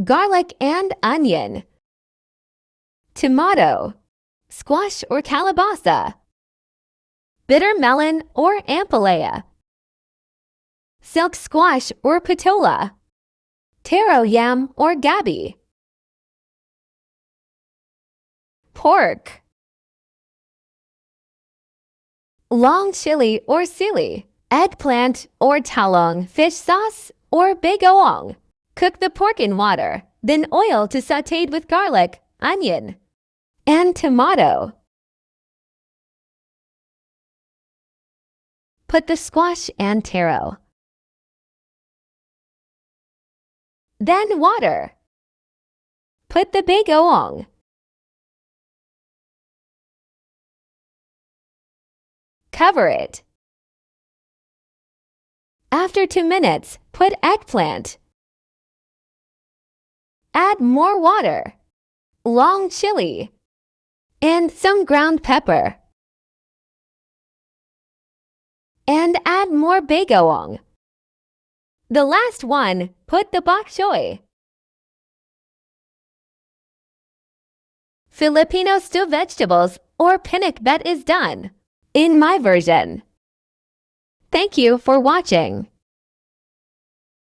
garlic and onion, tomato, squash or calabaza, bitter melon or ampalaya, silk squash or patola, taro yam or gabi, pork, long chili or sili, eggplant or talong fish sauce or bagoong. Cook the pork in water, then oil to sautéed with garlic, onion, and tomato. Put the squash and taro. Then water. Put the bagoong. Cover it. After 2 minutes, put eggplant. Add more water, long chili, and some ground pepper. And add more bagoong. The last one, put the bok choy. Filipino stew vegetables or pinakbet is done, in my version. Thank you for watching.